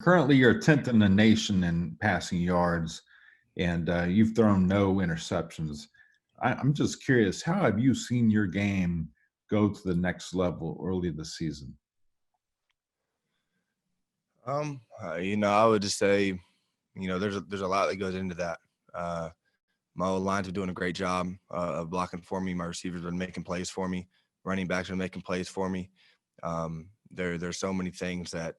Currently, you're 10th in the nation in passing yards, and you've thrown no interceptions. I'm just curious, how have you seen your game go to the next level early this season? I would just say, there's a lot that goes into that. My old lines are doing a great job of blocking for me. My receivers are making plays for me. Running backs are making plays for me. There's so many things that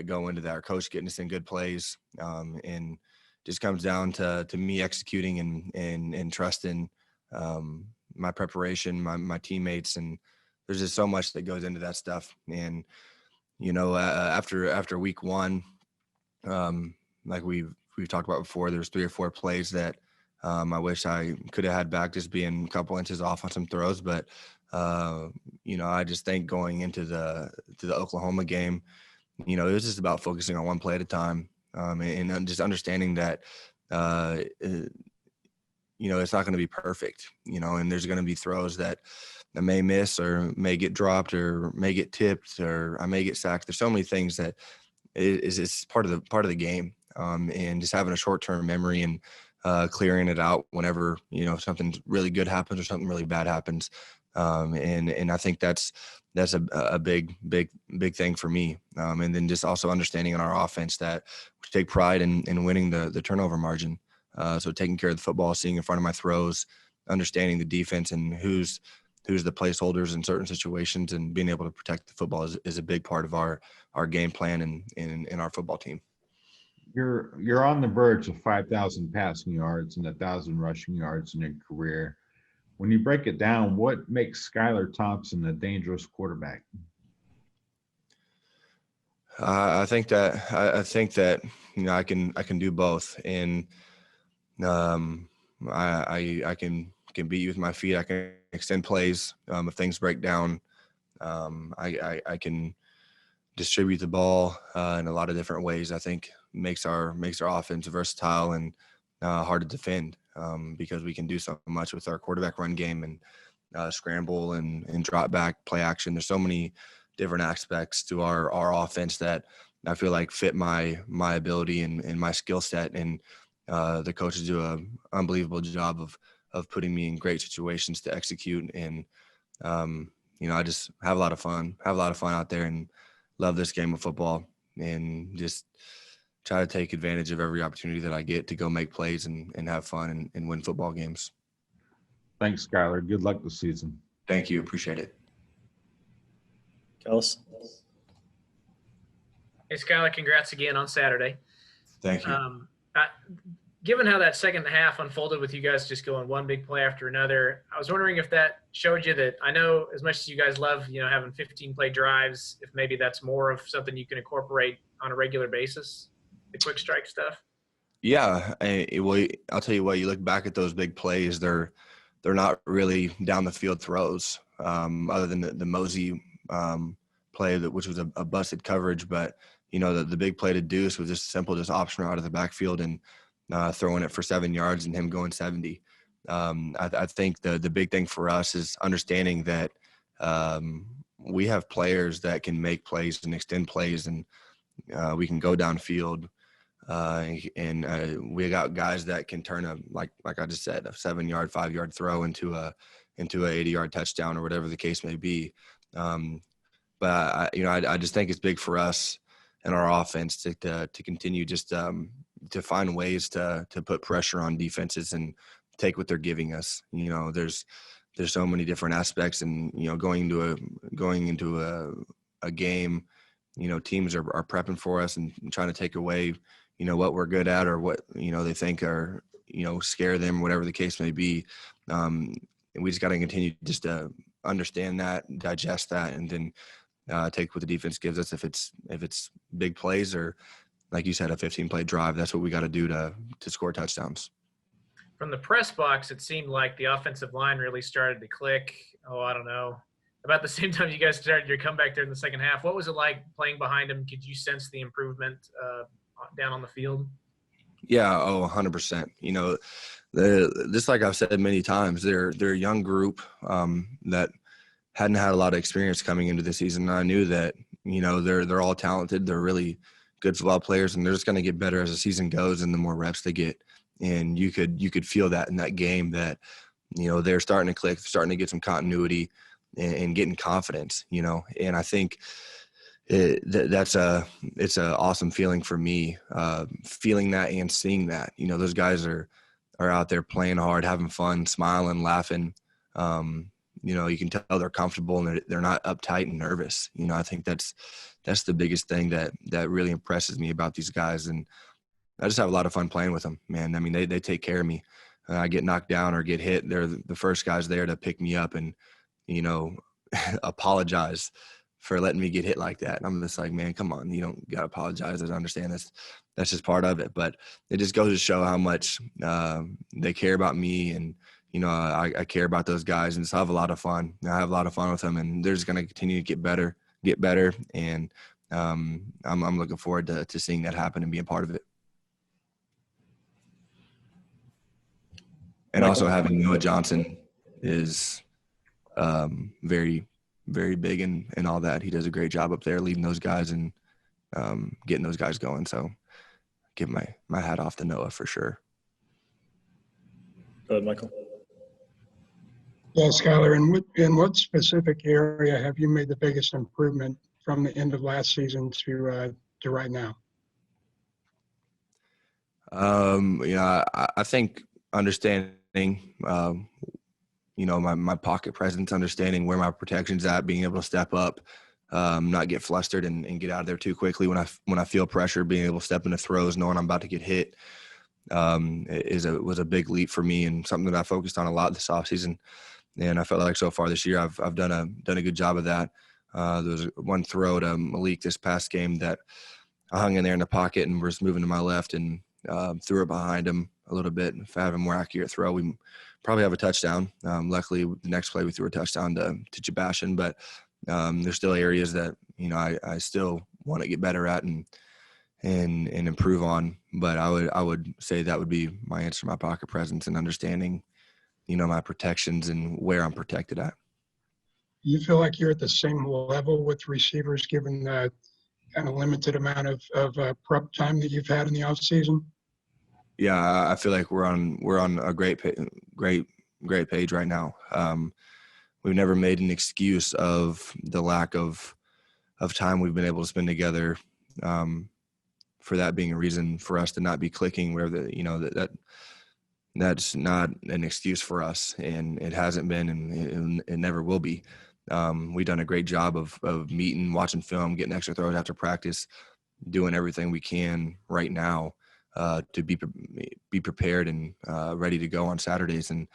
go into that. Our coach getting us in good plays, and just comes down to me executing and trusting my preparation, my teammates, and there's just so much that goes into that stuff. And after week one, like we've talked about before, there's 3 or 4 plays that I wish I could have had back, just being a couple inches off on some throws. But I just think going into the Oklahoma game, it was just about focusing on one play at a time, and just understanding that it's not going to be perfect, and there's going to be throws that I may miss or may get dropped or may get tipped or I may get sacked. There's so many things that is part of the game, and just having a short-term memory and clearing it out whenever something really good happens or something really bad happens, and I think that's a big thing for me, and then just also understanding in our offense that we take pride in winning the turnover margin. So taking care of the football, seeing in front of my throws, understanding the defense and who's the placeholders in certain situations, and being able to protect the football is a big part of our game plan and in our football team. You're on the verge of 5,000 passing yards and 1,000 rushing yards in your career. When you break it down, what makes Skylar Thompson a dangerous quarterback? I think that I can do both, and I can beat you with my feet. I can extend plays if things break down. I can distribute the ball in a lot of different ways. I think makes our offense versatile and hard to defend, because we can do so much with our quarterback run game and scramble and drop back play action. There's so many different aspects to our offense that I feel like fit my ability and my skill set. And the coaches do an unbelievable job of putting me in great situations to execute. And I just have a lot of fun out there and love this game of football, and just try to take advantage of every opportunity that I get to go make plays and have fun and win football games. Thanks, Skylar. Good luck this season. Thank you. Appreciate it. Kellis? Hey, Skylar, congrats again on Saturday. Thank you. Given how that second half unfolded with you guys just going one big play after another, I was wondering if that showed you that, I know as much as you guys love, having 15-play drives, if maybe that's more of something you can incorporate on a regular basis, the quick strike stuff. Yeah, I'll tell you what. You look back at those big plays; they're not really down the field throws, other than the Mosey play which was a busted coverage. But the big play to Deuce was just simple, just option out of the backfield and throwing it for 7 yards and him going 70. I think the big thing for us is understanding that we have players that can make plays and extend plays, and we can go downfield. And we got guys that can turn like I just said, a 7-yard, 5-yard throw into a 80-yard touchdown or whatever the case may be. But I just think it's big for us and our offense to continue just to find ways to put pressure on defenses and take what they're giving us. There's so many different aspects, and going into a game, teams are prepping for us and trying to take away what we're good at or what they think are scare them, whatever the case may be. And we just got to continue just to understand that, digest that, and then take what the defense gives us. If it's big plays or, like you said, a 15-play drive, that's what we got to do to score touchdowns. From the press box, it seemed like the offensive line really started to click. I don't know. About the same time you guys started your comeback there in the second half. What was it like playing behind them? Could you sense the improvement down on the field? Yeah, 100%. Just like I've said many times, they're a young group that hadn't had a lot of experience coming into the season. And I knew that, they're all talented. They're really good football players, and they're just going to get better as the season goes and the more reps they get. And you could feel that in that game that, they're starting to click, starting to get some continuity and getting confidence, and I think it's a awesome feeling for me, feeling that and seeing that, those guys are out there playing hard, having fun, smiling, laughing. You can tell they're comfortable and they're not uptight and nervous. I think that's the biggest thing that really impresses me about these guys. And I just have a lot of fun playing with them, man. I mean, they take care of me. I get knocked down or get hit, they're the first guys there to pick me up and, apologize for letting me get hit like that. And I'm just like, man, come on, you don't got to apologize. I understand this. That's just part of it. But it just goes to show how much they care about me. And, I care about those guys, and so I have a lot of fun. I have a lot of fun with them, and they're just going to continue to get better. And I'm looking forward to seeing that happen and being part of it. And also having Noah Johnson is very, very big in all that. He does a great job up there leading those guys and getting those guys going. So give my hat off to Noah for sure. Go ahead, Michael. Yeah, Skylar, in what specific area have you made the biggest improvement from the end of last season to right now? I think understanding, my pocket presence, understanding where my protection's at, being able to step up, not get flustered and get out of there too quickly when I feel pressure, being able to step into throws, knowing I'm about to get hit, was a big leap for me and something that I focused on a lot this offseason. And I felt like so far this year I've done a good job of that. There was one throw to Malik this past game that I hung in there in the pocket and was moving to my left and threw it behind him a little bit. If I have a more accurate throw, we probably have a touchdown. Luckily, the next play we threw a touchdown to Jabashin, but there's still areas that I still want to get better at and improve on. But I would say that would be my answer: my pocket presence and understanding, my protections and where I'm protected at. You feel like you're at the same level with receivers given the kind of limited amount of prep time that you've had in the off season? Yeah, I feel like we're on a great page right now. We've never made an excuse of the lack of time we've been able to spend together, for that being a reason for us to not be clicking, wherever that's not an excuse for us, and it hasn't been, and it never will be. We've done a great job of meeting, watching film, getting extra throws after practice, doing everything we can right now to be prepared and ready to go on Saturdays. And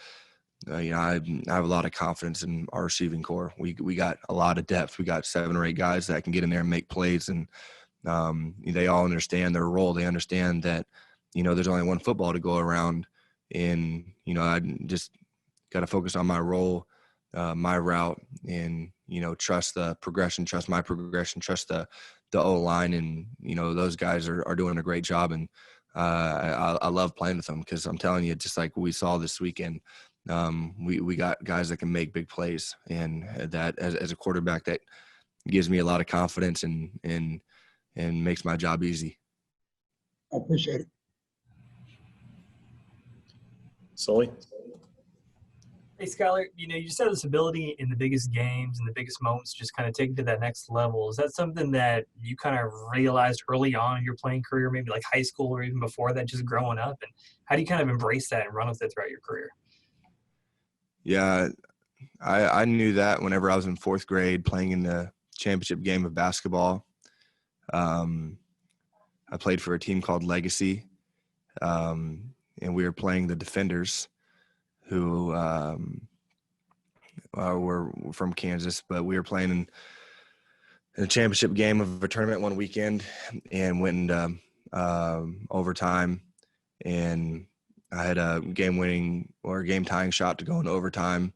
I have a lot of confidence in our receiving core. We got a lot of depth. We got 7 or 8 guys that can get in there and make plays, and they all understand their role. They understand that there's only one football to go around, and I just got to focus on my role, my route, and trust the progression, trust my progression, trust the O-line, and those guys are doing a great job. And I love playing with them, because I'm telling you, just like we saw this weekend, we got guys that can make big plays, and that as a quarterback, that gives me a lot of confidence and makes my job easy. I appreciate it. Sully? Hey, Skylar, you just have this ability in the biggest games and the biggest moments just kind of take it to that next level. Is that something that you kind of realized early on in your playing career, maybe like high school or even before that, just growing up? And how do you kind of embrace that and run with it throughout your career? Yeah, I knew that whenever I was in 4th grade playing in the championship game of basketball. I played for a team called Legacy, and we were playing the Defenders, who were from Kansas, but we were playing in a championship game of a tournament one weekend and went into overtime, and I had a game-winning or game-tying shot to go into overtime,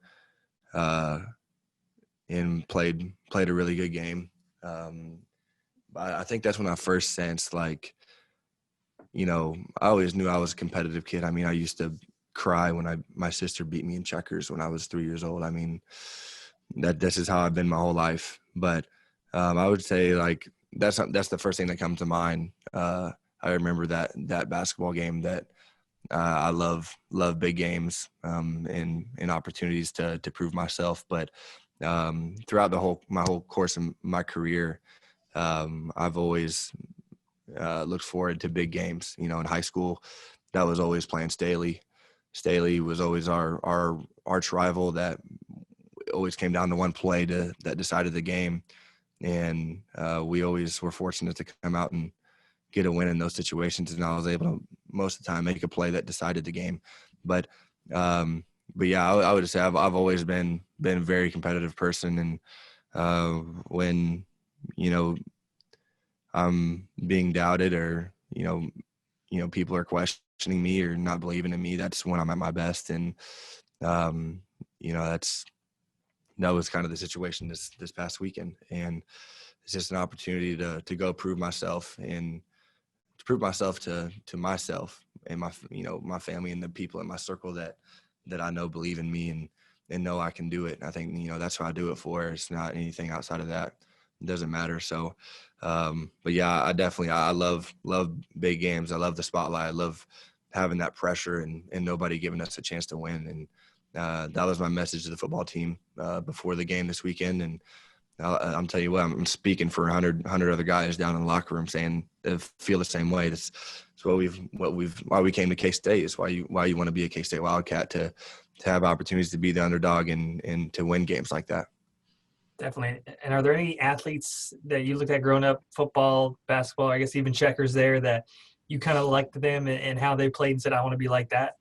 and played a really good game. I think that's when I first sensed, like, I always knew I was a competitive kid. I mean, I used to cry when my sister beat me in checkers when I was 3 years old. I mean, this is how I've been my whole life. But I would say, like, that's the first thing that comes to mind. I remember that basketball game that I love big games and opportunities to prove myself. But throughout my whole course of my career, I've always looked forward to big games. You know, in high school, that was always playing Staley. Staley was always our arch rival that always came down to one play that decided the game. And we always were fortunate to come out and get a win in those situations. And I was able to most of the time make a play that decided the game. But yeah, I would say I've always been a very competitive person. And when, you know, I'm being doubted or, you know, people are questioning me or not believing in me, that's when I'm at my best. And, you know, that was kind of the situation this past weekend. And it's just an opportunity to go prove myself and to prove myself to myself and my family and the people in my circle that I know believe in me and know I can do it. And I think, you know, that's what I do it for. It's not anything outside of that. It doesn't matter. So, but yeah, I love big games. I love the spotlight. I love having that pressure and nobody giving us a chance to win. And that was my message to the football team before the game this weekend. And I'm telling you what, I'm speaking for 100 other guys down in the locker room saying they feel the same way. It's why we came to K-State. It's why you want to be a K-State Wildcat, to have opportunities to be the underdog and to win games like that. Definitely. And are there any athletes that you looked at growing up, football, basketball, I guess even checkers there, that you kind of liked them and how they played and said, I want to be like that?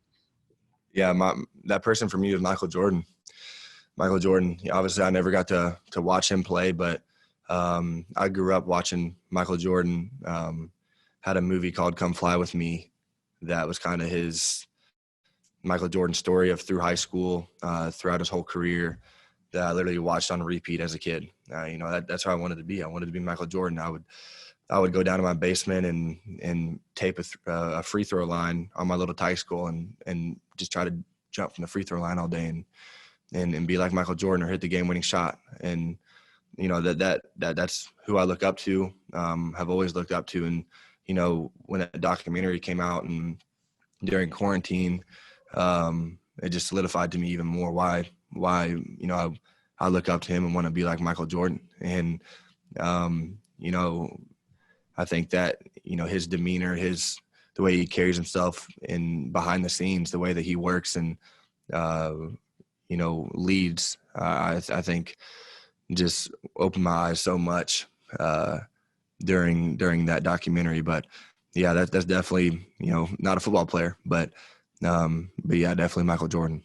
Yeah, that person for me was Michael Jordan. Michael Jordan, obviously I never got to watch him play, but I grew up watching Michael Jordan. Had a movie called Come Fly With Me that was kind of his Michael Jordan story of through high school, throughout his whole career, that I literally watched on repeat as a kid. You know, that's how I wanted to be. I wanted to be Michael Jordan. I would go down to my basement and tape a free throw line on my little Thai school and just try to jump from the free throw line all day and be like Michael Jordan or hit the game-winning shot. And, you know, that's who I look up to, have always looked up to. And, you know, when that documentary came out and during quarantine, it just solidified to me even more why, you know, I look up to him and want to be like Michael Jordan. And, you know, I think that, you know, his demeanor, the way he carries himself in behind the scenes, the way that he works and, you know, leads, I think just opened my eyes so much during that documentary. But yeah, that's definitely, you know, not a football player, but yeah, definitely Michael Jordan.